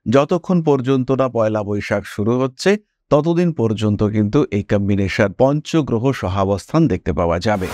যতক্ষণ পর্যন্ত না পয়লা বৈশাখ শুরু হচ্ছে ততদিন পর্যন্ত কিন্তু এই কম্বিনেশন পঞ্চগ্রহ সহাবস্থান দেখতে পাওয়া যাবে।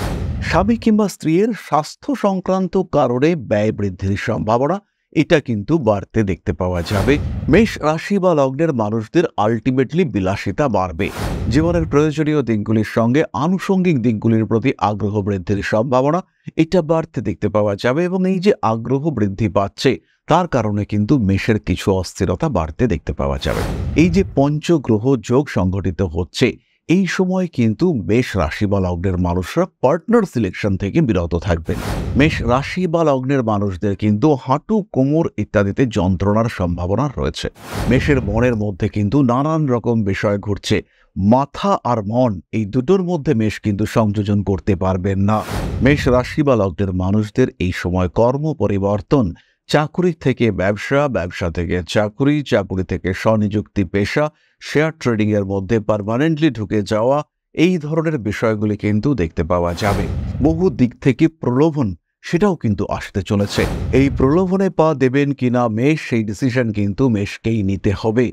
স্বামী কিংবা স্ত্রীর স্বাস্থ্য সংক্রান্ত কারণে ব্যয় বৃদ্ধির সম্ভাবনা এটা কিন্তু বাড়তে দেখতে পাওয়া যাবে। মেষ রাশি বা লগ্নের মানুষদের আলটিমেটলি বিলাসিতা বাড়বে। জীবনের প্রয়োজনীয় দিকগুলির সঙ্গে আনুষঙ্গিক দিকগুলির প্রতি আগ্রহ বৃদ্ধির সম্ভাবনা এটা বাড়তে দেখতে পাওয়া যাবে এবং এই যে আগ্রহ বৃদ্ধি পাচ্ছে তার কারণে কিন্তু মেষের কিছু অস্থিরতা বাড়তে দেখতে পাওয়া যাবে। এই যে পঞ্চগ্রহ যোগ সংঘটিত হচ্ছে এই সময় কিন্তু মেষ রাশি বা লগ্নের মানুষরা পার্টনার সিলেকশন থেকে বিরত থাকবেন। মেষ রাশি বা লগ্নের মানুষদের কিন্তু হাঁটু কোমর ইত্যাদিতে যন্ত্রণার সম্ভাবনা রয়েছে। মেষের মনের মধ্যে কিন্তু নানান রকম বিষয় ঘুরছে। মাথা আর মন এই দুটোর মধ্যে মেষ কিন্তু সংযোজন করতে পারবেন না। মেষ রাশি বা লগ্নের মানুষদের এই সময় কর্ম পরিবর্তন, চাকুরি থেকে ব্যবসা, ব্যবসা থেকে চাকুরি, চাকুরি থেকে স্বনিযুক্তি পেশা, শেয়ার ট্রেডিং এর মধ্যে পার্মানেন্টলি ঢুকে যাওয়া, এই ধরনের বিষয়গুলি কিন্তু দেখতে পাওয়া যাবে। বহু দিক থেকে প্রলোভন সেটাও কিন্তু আসতে চলেছে। এই প্রলোভনে পা দেবেন কিনা মেষ, সেই ডিসিশন কিন্তু মেষকেই নিতে হবে।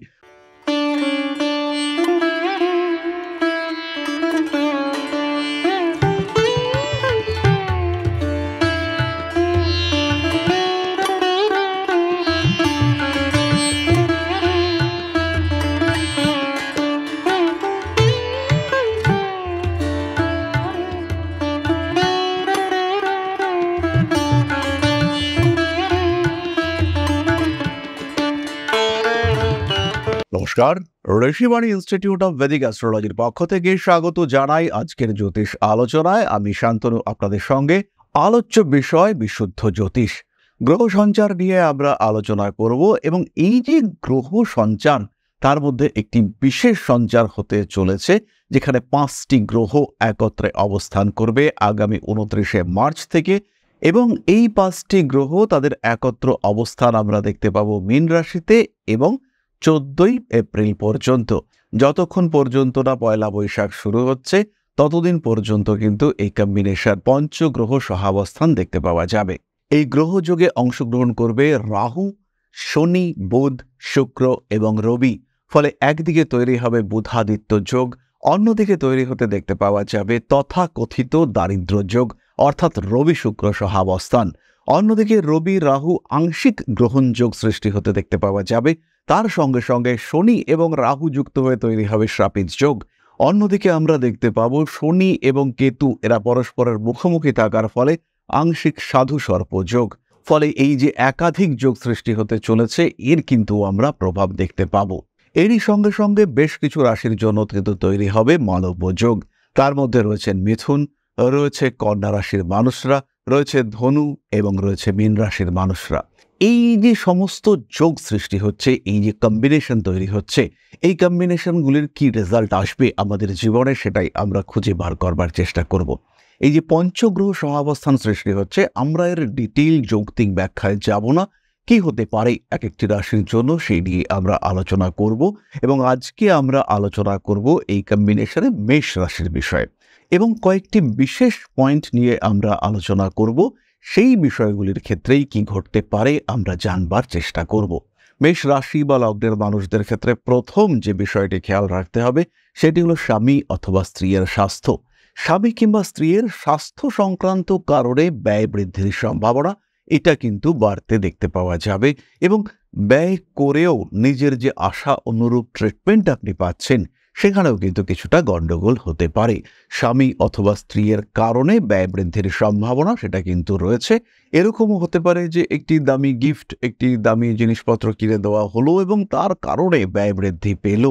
নমস্কার, ঋষিবাণী ইনস্টিটিউট অফ ভেদিক অ্যাস্ট্রোলজির পক্ষ থেকে স্বাগত জানাই আজকের জ্যোতিষ আলোচনায়। আমি শান্তনু আপনাদের সঙ্গে। আলোচ্য বিষয় বিশুদ্ধ জ্যোতিষ। গ্রহ সঞ্চার নিয়ে আমরা আলোচনা করব এবং এই যে গ্রহ সঞ্চার তার মধ্যে একটি বিশেষ সঞ্চার হতে চলেছে যেখানে 5টি গ্রহ একত্রে অবস্থান করবে আগামী 29শে মার্চ থেকে, এবং এই 5টি গ্রহ তাদের একত্র অবস্থান আমরা দেখতে পাবো মীন রাশিতে এবং 14ই এপ্রিল পর্যন্ত। যতক্ষণ পর্যন্ত না পয়লা বৈশাখ শুরু হচ্ছে ততদিন পর্যন্ত কিন্তু এই কম্বিনেশন পঞ্চগ্রহ সহাবস্থান দেখতে পাওয়া যাবে। এই গ্রহযোগে অংশগ্রহণ করবে রাহু, শনি, বুধ, শুক্র এবং রবি। ফলে একদিকে তৈরি হবে বুধাদিত্য যোগ, অন্যদিকে তৈরি হতে দেখতে পাওয়া যাবে তথাকথিত দারিদ্র যোগ, অর্থাৎ রবি শুক্র সহাবস্থান। অন্যদিকে রবি রাহু আংশিক গ্রহণযোগ সৃষ্টি হতে দেখতে পাওয়া যাবে। তার সঙ্গে সঙ্গে শনি এবং রাহু যুক্ত হয়ে তৈরি হবে শ্রাপিত যোগ। অন্যদিকে আমরা দেখতে পাবো শনি এবং কেতু এরা পরস্পরের মুখোমুখি থাকার ফলে আংশিক সাধু সর্প যোগ। ফলে এই যে একাধিক যোগ সৃষ্টি হতে চলেছে এর কিন্তু আমরা প্রভাব দেখতে পাবো। এরই সঙ্গে সঙ্গে বেশ কিছু রাশির জন্য কিন্তু তৈরি হবে মালব্য যোগ। তার মধ্যে রয়েছেন মিথুন, রয়েছে কন্যা রাশির মানুষরা, রয়েছে ধনু এবং রয়েছে মীন রাশির মানুষরা। এই যে সমস্ত যোগ সৃষ্টি হচ্ছে, এই যে কম্বিনেশন তৈরি হচ্ছে, এই কম্বিনেশনগুলির কি রেজাল্ট আসবে আমাদের জীবনে সেটাই আমরা খুঁজে বার করবার চেষ্টা করব। এই যে পঞ্চগ্রহ সহাবস্থান সৃষ্টি হচ্ছে আমরা এর ডিটেইল যৌক্তিক ব্যাখ্যায় যাব না। কি হতে পারে এক একটি রাশির জন্য সেই নিয়ে আমরা আলোচনা করব এবং আজকে আমরা আলোচনা করব এই কম্বিনেশনে মেষ রাশির বিষয়ে এবং কয়েকটি বিশেষ পয়েন্ট নিয়ে আমরা আলোচনা করব। সেই বিষয়গুলির ক্ষেত্রেই কি ঘটতে পারে আমরা জানবার চেষ্টা করব। মেষ রাশি বা লগ্নের মানুষদের ক্ষেত্রে প্রথম যে বিষয়টি খেয়াল রাখতে হবে সেটি হলো স্বামী অথবা স্ত্রীর স্বাস্থ্য। স্বামী কিংবা স্ত্রীর স্বাস্থ্য সংক্রান্ত কারণে ব্যয় বৃদ্ধির সম্ভাবনা এটা কিন্তু বাড়তে দেখতে পাওয়া যাবে এবং ব্যয় করেও নিজের যে আশা অনুরূপ ট্রিটমেন্ট আপনি পাচ্ছেন সেখানেও কিন্তু কিছুটা গণ্ডগোল হতে পারে। স্বামী অথবা স্ত্রীর কারণে ব্যয় বৃদ্ধির সম্ভাবনা সেটা কিন্তু রয়েছে। এরকমও হতে পারে যে একটি দামি গিফট, একটি দামি জিনিসপত্র কিনে দেওয়া হলো এবং তার কারণে ব্যয় বৃদ্ধি পেল।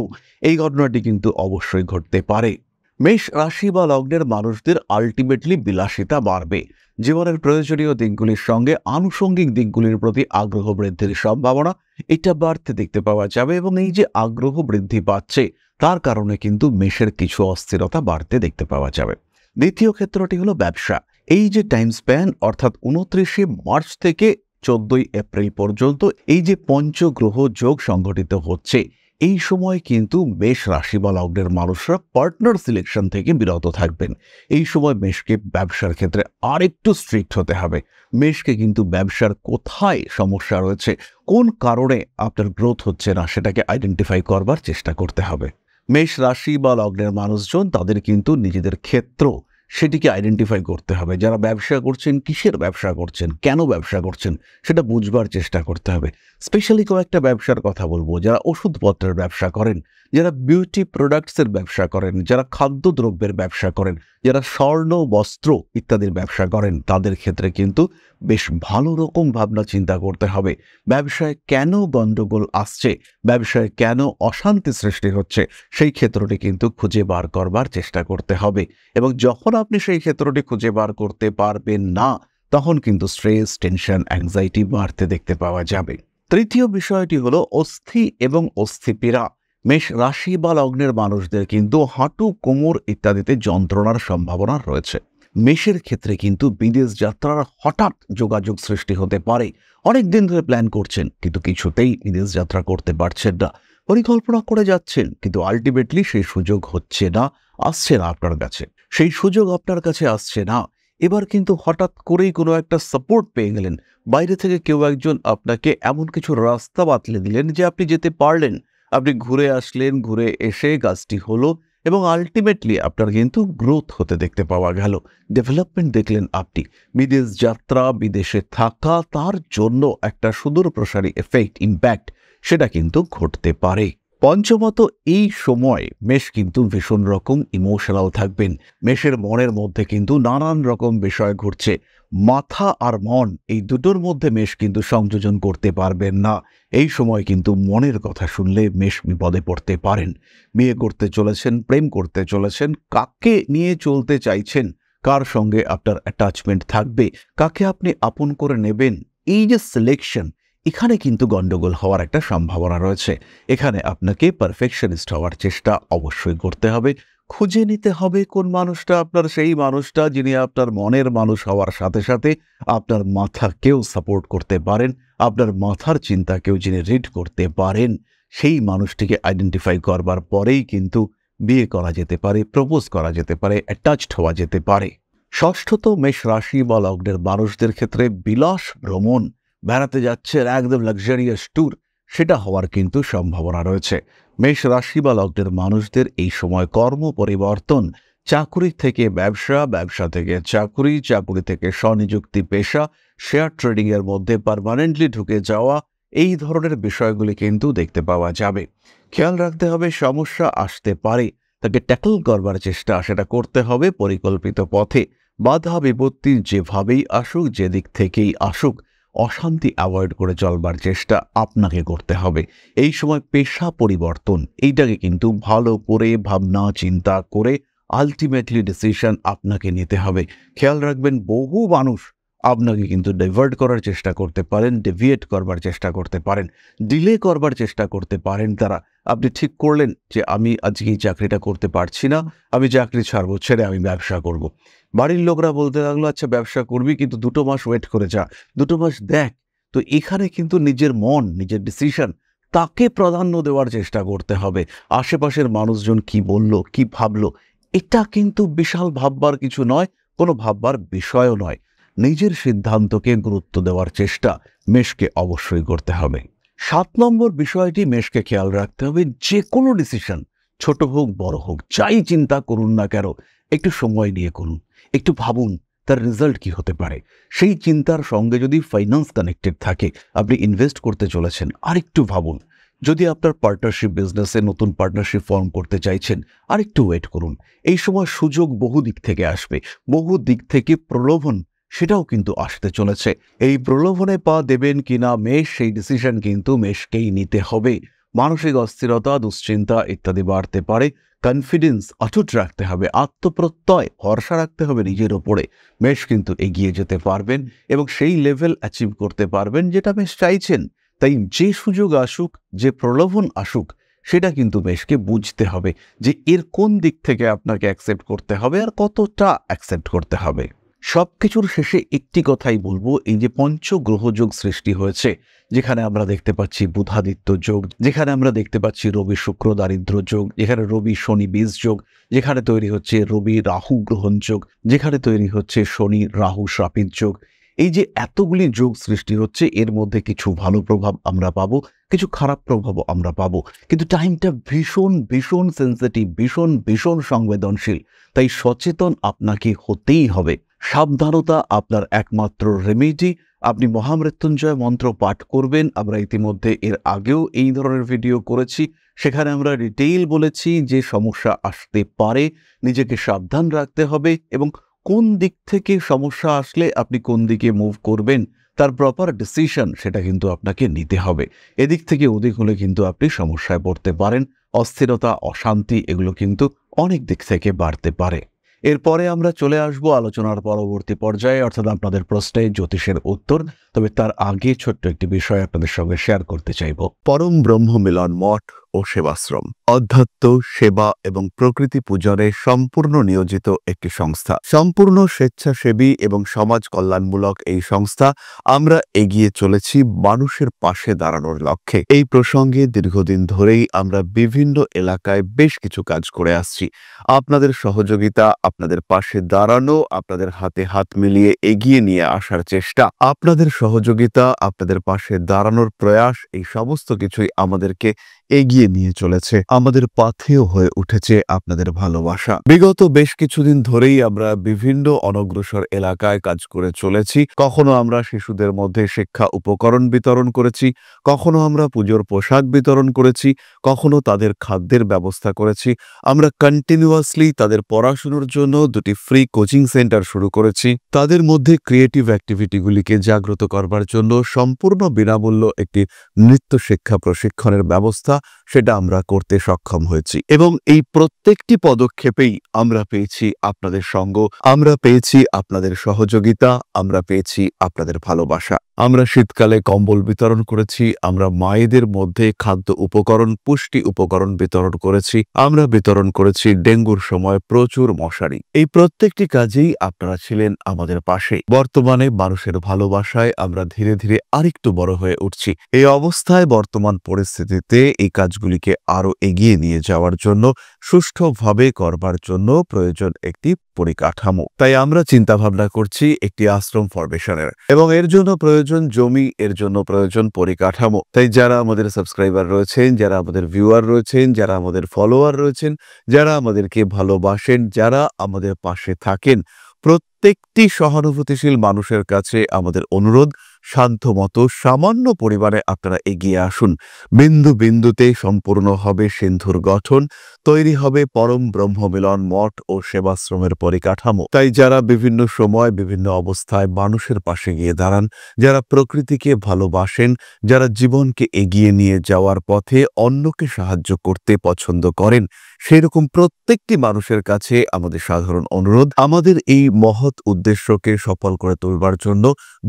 এই ঘটনাটি কিন্তু অবশ্যই ঘটতে পারে। মেষ রাশি বা লগ্নের মানুষদের আলটিমেটলি বিলাসিতা বাড়বে। জীবনের প্রয়োজনীয় দিকগুলির সঙ্গে আনুষঙ্গিক দিকগুলির প্রতি আগ্রহ বৃদ্ধির সম্ভাবনা এটা বাড়তে দেখতে পাওয়া যাবে এবং এই যে আগ্রহ বৃদ্ধি পাচ্ছে তার কারণে কিন্তু মেষের কিছু অস্থিরতা বাড়তে দেখতে পাওয়া যাবে। দ্বিতীয় ক্ষেত্রটি হলো ব্যবসা। এই যে টাইম স্প্যান অর্থাৎ 29শে মার্চ থেকে 14ই এপ্রিল পর্যন্ত এই যে পঞ্চগ্রহ যোগ সংঘটিত হচ্ছে এই সময় কিন্তু মেষ রাশি বা লগ্নের মানুষরা পার্টনার সিলেকশন থেকে বিরত থাকবেন। এই সময় মেষকে ব্যবসার ক্ষেত্রে আরেকটু স্ট্রিক্ট হতে হবে। মেষকে কিন্তু ব্যবসার কোথায় সমস্যা রয়েছে, কোন কারণে আপনার গ্রোথ হচ্ছে না, সেটাকে আইডেন্টিফাই করবার চেষ্টা করতে হবে। মেষ রাশি বা লগ্নের মানুষজন তাদের কিন্তু নিজেদের ক্ষেত্র সেটিকে আইডেন্টিফাই করতে হবে। যারা ব্যবসা করছেন, কিসের ব্যবসা করছেন, কেন ব্যবসা করছেন, সেটা বুঝবার চেষ্টা করতে হবে। স্পেশালি কয়েকটা ব্যবসার কথা বলবো। যারা ওষুধপত্রের ব্যবসা করেন, যারা বিউটি প্রোডাক্টসের ব্যবসা করেন, যারা খাদ্যদ্রব্যের ব্যবসা করেন, যারা স্বর্ণ বস্ত্র ইত্যাদির ব্যবসা করেন, তাদের ক্ষেত্রে কিন্তু বেশ ভালো রকম ভাবনা চিন্তা করতে হবে। ব্যবসায় কেন গণ্ডগোল আসছে, ব্যবসায় কেন অশান্তি সৃষ্টি হচ্ছে, সেই ক্ষেত্রটি কিন্তু খুঁজে বার করবার চেষ্টা করতে হবে। এবং যখন আপনি সেই ক্ষেত্রটি খুঁজে বার করতে পারবেন না, তখন কিন্তু স্ট্রেস, টেনশন, অ্যাংজাইটি বাড়তে দেখতে পাওয়া যাবে। তৃতীয় বিষয়টি হলো অস্থি এবং অস্থিপীড়া। মেষ রাশি বা লগ্নের মানুষদের কিন্তু হাঁটু, কোমর ইত্যাদিতে যন্ত্রণার সম্ভাবনা রয়েছে। মেষের ক্ষেত্রে কিন্তু বিদেশ যাত্রার হঠাৎ যোগাযোগ সৃষ্টি হতে পারে। অনেক দিন ধরে প্ল্যান করছেন কিন্তু কিছুতেই বিদেশ যাত্রা করতে পারছেন না। পরিকল্পনা করে যাচ্ছেন কিন্তু আলটিমেটলি সেই সুযোগ হচ্ছে না, আসছে না আপনার কাছে। সেই সুযোগ আপনার কাছে আসছে না। এবার কিন্তু হঠাৎ করেই কোনো একটা সাপোর্ট পেয়ে গেলেন। বাইরে থেকে কেউ একজন আপনাকে এমন কিছু রাস্তা বাতলে দিলেন যে আপনি যেতে পারলেন। আপনি ঘুরে আসলেন, ঘুরে এসে কাজটি হলো এবং আলটিমেটলি আপনার কিন্তু গ্রোথ হতে দেখতে পাওয়া গেল, ডেভেলপমেন্ট দেখলেন আপনি। বিদেশ যাত্রা, বিদেশে থাকা, তার জন্য একটা সুদূর প্রসারী এফেক্ট, ইম্প্যাক্ট সেটা কিন্তু ঘটতে পারে। পঞ্চমত, এই সময় মেষ কিন্তু ভীষণ রকম ইমোশনাল থাকবেন। মেষের মনের মধ্যে কিন্তু নানান রকম বিষয় ঘুরছে। মাথা আর মন এই দুটোর মধ্যে মেষ কিন্তু সংযোজন করতে পারবেন না। এই সময় কিন্তু মনের কথা শুনলে মেষ বিপদে পড়তে পারেন। বিয়ে করতে চলেছেন, প্রেম করতে চলেছেন, কাকে নিয়ে চলতে চাইছেন, কার সঙ্গে আপনার অ্যাটাচমেন্ট থাকবে, কাকে আপনি আপন করে নেবেন, এই যে সিলেকশন, এখানে কিন্তু গন্ডগোল হওয়ার একটা সম্ভাবনা রয়েছে। এখানে আপনাকে পারফেকশনিস্ট হওয়ার চেষ্টা অবশ্যই করতে হবে। খুঁজে নিতে হবে কোন মানুষটা আপনার সেই মানুষটা যিনি আপনার মনের মানুষ হওয়ার সাথে সাথে আপনার মাথাকেও সাপোর্ট করতে পারেন, আপনার মাথার চিন্তাকেও যিনি রিড করতে পারেন। সেই মানুষটিকে আইডেন্টিফাই করবার পরেই কিন্তু বিয়ে করা যেতে পারে, প্রপোজ করা যেতে পারে, অ্যাটাচড হওয়া যেতে পারে। ষষ্ঠত, মেষ রাশি বা লগ্নের মানুষদের ক্ষেত্রে বিলাস ভ্রমণ, বেড়াতে যাচ্ছেন একদম লাক্সারিয়াস ট্যুর, সেটা হওয়ার কিন্তু সম্ভাবনা রয়েছে। মেষ রাশি বা লগ্নের মানুষদের এই সময় কর্ম পরিবর্তন, চাকুরি থেকে ব্যবসা, ব্যবসা থেকে চাকুরি, চাকুরি থেকে স্বনিযুক্তি পেশা, শেয়ার ট্রেডিং এর মধ্যে পার্মানেন্টলি ঢুকে যাওয়া, এই ধরনের বিষয়গুলি কিন্তু দেখতে পাওয়া যাবে। খেয়াল রাখতে হবে, সমস্যা আসতে পারে, তাকে ট্যাকল করবার চেষ্টা সেটা করতে হবে পরিকল্পিত পথে। বাধা বিপত্তি যেভাবেই আসুক, যেদিক থেকেই আসুক, অশান্তি অ্যাভয়েড করে চলবার চেষ্টা আপনাকে করতে হবে। এই সময় পেশা পরিবর্তন, এইটাকে কিন্তু ভালো করে ভাবনা চিন্তা করে আলটিমেটলি ডিসিশন আপনাকে নিতে হবে। খেয়াল রাখবেন, বহু মানুষ আপনাকে কিন্তু ডাইভার্ট করার চেষ্টা করতে পারেন, ডেভিয়েট করবার চেষ্টা করতে পারেন, ডিলে করবার চেষ্টা করতে পারেন তারা। আপনি ঠিক করলেন যে আমি আজকে এই চাকরিটা করতে পারছি না, আমি চাকরি ছাড়বো, ছেড়ে আমি ব্যবসা করব। বাড়ির লোকরা বলতে লাগলো, আচ্ছা ব্যবসা করবি কিন্তু 2 মাস ওয়েট করে যা, 2 মাস দেখ। তো এখানে কিন্তু নিজের মন, নিজের ডিসিশন, তাকে প্রাধান্য দেওয়ার চেষ্টা করতে হবে। আশেপাশের মানুষজন কি বলল, কি ভাবলো, এটা কিন্তু বিশাল ভাববার কিছু নয়, কোনো ভাববার বিষয়ও নয়। নিজের সিদ্ধান্তকে গুরুত্ব দেওয়ার চেষ্টা মেষকে অবশ্যই করতে হবে। 7 নম্বর বিষয়টি মেষকে খেয়াল রাখতে হবে, যে কোনো ডিসিশন, ছোট হোক বড় হোক, যাই চিন্তা করুন না কেন, একটু সময় নিয়ে করুন, একটু ভাবুন তার রেজাল্ট কি হতে পারে। সেই চিন্তার সঙ্গে যদি ফাইন্যান্স কানেক্টেড থাকে, আপনি ইনভেস্ট করতে চলেছেন, আরেকটু ভাবুন। যদি আপনার পার্টনারশিপ বিজনেসে নতুন পার্টনারশিপ ফর্ম করতে চাইছেন, আরেকটু ওয়েট করুন। এই সময় সুযোগ বহু দিক থেকে আসবে, বহু দিক থেকে প্রলোভন সেটাও কিন্তু আসতে চলেছে। এই প্রলোভনে পা দেবেন কিনা মেষ, সেই ডিসিশন কিন্তু মেষকেই নিতে হবে। মানসিক অস্থিরতা, দুশ্চিন্তা ইত্যাদি বাড়তে পারে। কনফিডেন্স অটুট রাখতে হবে, আত্মপ্রত্যয়, ভরসা রাখতে হবে নিজের ওপরে। মেষ কিন্তু এগিয়ে যেতে পারবেন এবং সেই লেভেল অ্যাচিভ করতে পারবেন যেটা মেষ চাইছেন। তাই যে সুযোগ আসুক, যে প্রলোভন আসুক, সেটা কিন্তু মেষকে বুঝতে হবে যে এর কোন দিক থেকে আপনাকে অ্যাকসেপ্ট করতে হবে আর কতটা অ্যাকসেপ্ট করতে হবে। সবকিছুর শেষে একটি কথাই বলবো, এই যে পঞ্চগ্রহযোগ সৃষ্টি হয়েছে, যেখানে আমরা দেখতে পাচ্ছি বুধাদিত্য যোগ, যেখানে আমরা দেখতে পাচ্ছি রবি শুক্র দারিদ্র যোগ, যেখানে রবি শনি বীজ যোগ, যেখানে তৈরি হচ্ছে রবি রাহু গ্রহণ যোগ, যেখানে তৈরি হচ্ছে শনি রাহু শ্রাপিত যোগ। এই যে এতগুলি যোগ সৃষ্টি হচ্ছে, এর মধ্যে কিছু ভালো প্রভাব আমরা পাবো, কিছু খারাপ প্রভাবও আমরা পাবো, কিন্তু টাইমটা ভীষণ ভীষণ সেন্সিটিভ, ভীষণ ভীষণ সংবেদনশীল। তাই সচেতন আপনাকে হতেই হবে। সাবধানতা আপনার একমাত্র রেমেডি। আপনি মহামৃত্যুঞ্জয় মন্ত্র পাঠ করবেন। আমরা ইতিমধ্যে এর আগেও এই ধরনের ভিডিও করেছি, সেখানে আমরা ডিটেইল বলেছি যে সমস্যা আসতে পারে, নিজেকে সাবধান রাখতে হবে এবং কোন দিক থেকে সমস্যা আসলে আপনি কোন দিকে মুভ করবেন তার প্রপার ডিসিশন সেটা কিন্তু আপনাকে নিতে হবে। এদিক থেকে ওদিক হলে কিন্তু আপনি সমস্যায় পড়তে পারেন। অস্থিরতা, অশান্তি এগুলো কিন্তু অনেক দিক থেকে বাড়তে পারে। এরপরে আমরা চলে আসব আলোচনার পরবর্তী পর্যায়ে, অর্থাৎ আপনাদের প্রশ্নে জ্যোতিষের উত্তর। তবে তার আগে ছোট্ট একটি বিষয় আপনাদের সঙ্গে শেয়ার করতে চাইব। পরম ব্রহ্ম মিলন মঠ ও সেবাশ্রম অধ্যাত্ম, সেবা এবং প্রকৃতি পূজনে সম্পূর্ণ নিয়োজিত একটি সংস্থা। সম্পূর্ণ স্বেচ্ছাসেবী এবং সমাজ কল্যাণমূলক এই সংস্থা আমরা এগিয়ে চলেছি মানুষের পাশে দাঁড়ানোর লক্ষ্যে। এই প্রসঙ্গে দীর্ঘদিন ধরেই আমরা বিভিন্ন এলাকায় বেশ কিছু কাজ করে আসছি। আপনাদের সহযোগিতা, আপনাদের পাশে দাঁড়ানো, আপনাদের হাতে হাত মিলিয়ে এগিয়ে নিয়ে আসার চেষ্টা, আপনাদের সহযোগিতা, আপনাদের পাশে দাঁড়ানোর প্রয়াস, এই সমস্ত কিছুই আমাদেরকে এগিয়ে নিয়ে চলেছে। আমাদের পাথেয় হয়ে উঠেছে আপনাদের ভালোবাসা। বিগত বেশ কিছুদিন ধরেই আমরা বিভিন্ন অনগ্রসর এলাকায় কাজ করে চলেছি। কখনো আমরা শিশুদের মধ্যে শিক্ষা উপকরণ বিতরণ করেছি, কখনো আমরা পুজোর পোশাক বিতরণ করেছি, কখনো তাদের খাদ্যের ব্যবস্থা করেছি। আমরা কন্টিনিউয়াসলি তাদের পড়াশোনার জন্য 2টি ফ্রি কোচিং সেন্টার শুরু করেছি। তাদের মধ্যে ক্রিয়েটিভ অ্যাক্টিভিটিগুলিকে জাগ্রত করবার জন্য সম্পূর্ণ বিনামূল্য একটি নৃত্য শিক্ষা প্রশিক্ষণের ব্যবস্থা সেটা আমরা করতে সক্ষম হয়েছি। এবং এই প্রত্যেকটি পদক্ষেপেই আমরা পেয়েছি আপনাদের সঙ্গ, আমরা পেয়েছি আপনাদের সহযোগিতা, আমরা পেয়েছি আপনাদের ভালোবাসা। আমরা শীতকালে কম্বল বিতরণ করেছি, আমরা মায়েদের মধ্যে খাদ্য উপকরণ, পুষ্টি উপকরণ বিতরণ করেছি, আমরা বিতরণ করেছি ডেঙ্গুর সময় প্রচুর মশারি। এই প্রত্যেকটি কাজেই আপনারা ছিলেন আমাদের পাশে। বর্তমানে মানুষের ভালোবাসায় আমরা ধীরে ধীরে আরেকটু বড় হয়ে উঠছি। এই অবস্থায় বর্তমান পরিস্থিতিতে এই কাজগুলিকে আরো এগিয়ে নিয়ে যাওয়ার জন্য, সুষ্ঠুভাবে করবার জন্য প্রয়োজন একটি পরিকাঠামো। তাই আমরা চিন্তা ভাবনা করছি একটি আশ্রম ফরমেশনের, এবং এর জন্য প্রয়োজন জমি, এর জন্য প্রয়োজন পরিকাঠামো। তাই যারা আমাদের সাবস্ক্রাইবার রয়েছেন, যারা আমাদের ভিউয়ার রয়েছেন, যারা আমাদের ফলোয়ার রয়েছেন, যারা আমাদেরকে ভালোবাসেন, যারা আমাদের পাশে থাকেন, প্রত্যেকটি সহানুভূতিশীল মানুষের কাছে আমাদের অনুরোধ, সাধ্যমতো সামান্য পরিমাণে আপনারা এগিয়ে আসুন। বিন্দু বিন্দুতে সম্পূর্ণ হবে সিন্ধুর গঠন, তৈরি হবে পরম ব্রহ্মমিলন মঠ ও সেবাশ্রমের পরিকাঠামো। তাই যারা বিভিন্ন সময় বিভিন্ন অবস্থায় মানুষের পাশে গিয়ে দাঁড়ান, যারা প্রকৃতিকে ভালোবাসেন, যারা জীবনকে এগিয়ে নিয়ে যাওয়ার পথে অন্যকে সাহায্য করতে পছন্দ করেন, সেরকম প্রত্যেকটি মানুষের কাছে আমাদের সাধারণ অনুরোধ, আমাদের এই মহৎ উদ্দেশ্যকে সফল করে তুলবার জন্য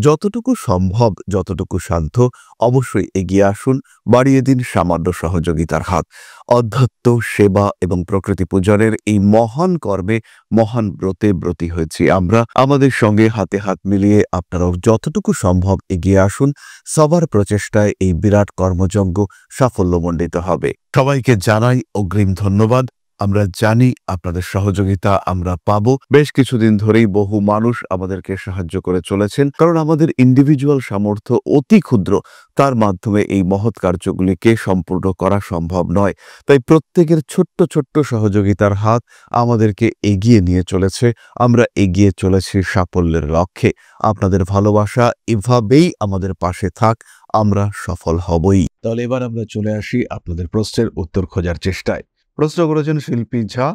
যতটুকু সম্ভব, যতটুকু সাধ্য অবশ্যই এগিয়ে আসুন, বাড়িয়ে দিন সামান্য সহযোগিতার হাত। অধ্যাত্ম, সেবা এবং প্রকৃতি পূজনের এই মহান কর্মে, মহান ব্রতে ব্রতী হয়েছি আমরা। আমাদের সঙ্গে হাতে হাত মিলিয়ে আপনারাও যতটুকু সম্ভব এগিয়ে আসুন। সবার প্রচেষ্টায় এই বিরাট কর্মযজ্ঞ সাফল্যমণ্ডিত হবে। সবাইকে জানাই অগ্রিম ধন্যবাদ। আমরা জানি আপনাদের সহযোগিতা আমরা পাবো। বেশ কিছুদিন ধরেই বহু মানুষ আমাদেরকে সাহায্য করে চলেছেন, কারণ আমাদের ইন্ডিভিজুয়াল সামর্থ্য অতি ক্ষুদ্র, তার মাধ্যমে এই মহৎ কার্যগুলিকে সম্পূর্ণ করা সম্ভব নয়। তাই প্রত্যেকের ছোট্ট ছোট্ট সহযোগিতার হাত আমাদেরকে এগিয়ে নিয়ে চলেছে। আমরা এগিয়ে চলেছি সাফল্যের লক্ষ্যে। আপনাদের ভালোবাসা এভাবেই আমাদের পাশে থাক, আমরা সফল হবই। তাহলে এবার আমরা চলে আসি আপনাদের প্রশ্নের উত্তর খোঁজার চেষ্টায়। প্রশ্ন করেছেন শিল্পী ঝা,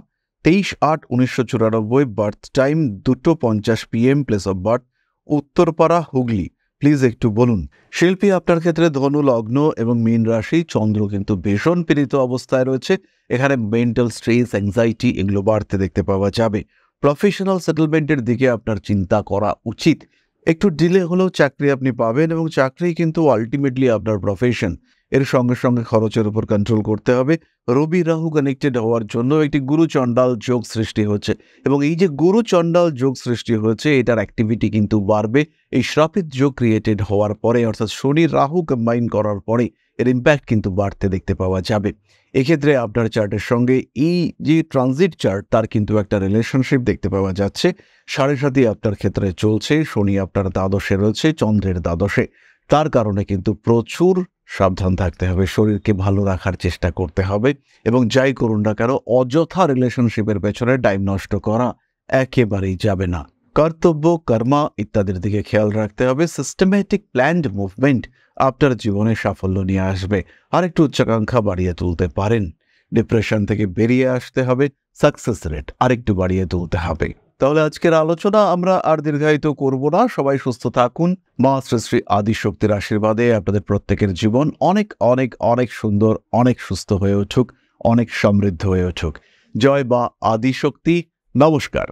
23/8/1994, birth time 2:50 PM, place of birth Uttarpara, Hooghly. Please একটু বলুন। শিল্পী, আপনার ক্ষেত্রে ধনু লগ্ন এবং মীন রাশি, চন্দ্র কিন্তু ভীষণ পীড়িত অবস্থায় রয়েছে। এখানে মেন্টাল স্ট্রেস, অ্যাংজাইটি এগুলো বাড়তে দেখতে পাওয়া যাবে। প্রফেশনাল সেটেলমেন্টের দিকে আপনার চিন্তা করা উচিত। একটু ডিলে হলেও চাকরি আপনি পাবেন, এবং চাকরি কিন্তু আলটিমেটলি আপনার প্রফেশন। এর সঙ্গে সঙ্গে খরচের উপর কন্ট্রোল করতে হবে। রবি রাহু কানেক্টেড হওয়ার জন্য একটি গুরু চণ্ডাল যোগ সৃষ্টি হচ্ছে, এবং এই যে গুরু চণ্ডাল যোগ সৃষ্টি হচ্ছে এটার অ্যাক্টিভিটি কিন্তু বাড়বে। এই শ্রাপিত যোগ ক্রিয়েটেড হওয়ার পরে, অর্থাৎ শনি রাহু কম্বাইন করার পরে এর ইম্প্যাক্ট কিন্তু বাড়তে দেখতে পাওয়া যাবে। এক্ষেত্রে আপনার চার্টের সঙ্গে এই যে ট্রানজিট চার্ট তার কিন্তু একটা রিলেশনশিপ দেখতে পাওয়া যাচ্ছে। 7.5 আপনার ক্ষেত্রে চলছে, শনি আপনার দ্বাদশে রয়েছে, চন্দ্রের দ্বাদশে। তার কারণে কিন্তু প্রচুর সাবধান থাকতে হবে, শরীরকে ভালো রাখার চেষ্টা করতে হবে, এবং যাই করুন না কেন অযথা রিলেশনশিপের পেছনে টাইম নষ্ট করা একেবারেই যাবে না। কর্তব্য, কর্মা ইত্যাদির দিকে খেয়াল রাখতে হবে। সিস্টেম্যাটিক প্ল্যান্ড মুভমেন্ট আপনার জীবনে সাফল্য নিয়ে আসবে, আর একটু উচ্চাকাঙ্ক্ষা বাড়িয়ে তুলতে পারেন। ডিপ্রেশন থেকে বেরিয়ে আসতে হবে, সাকসেস রেট আরেকটু বাড়িয়ে তুলতে হবে। তাহলে আজকের আলোচনা আমরা আর দীর্ঘায়িত করব না। সবাই সুস্থ থাকুন। মা শ্রী শ্রী আদিশক্তির আশীর্বাদে আপনাদের প্রত্যেকের জীবন অনেক অনেক অনেক সুন্দর, অনেক সুস্থ হয়ে উঠুক, অনেক সমৃদ্ধ হয়ে উঠুক। জয় মা আদিশক্তি। নমস্কার।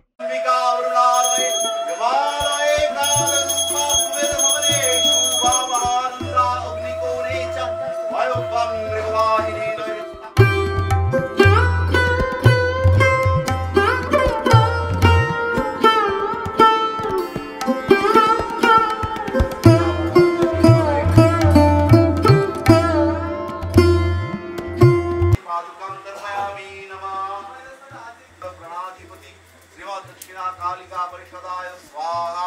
दक्षिणा कालिका परिषदाय स्वाहा।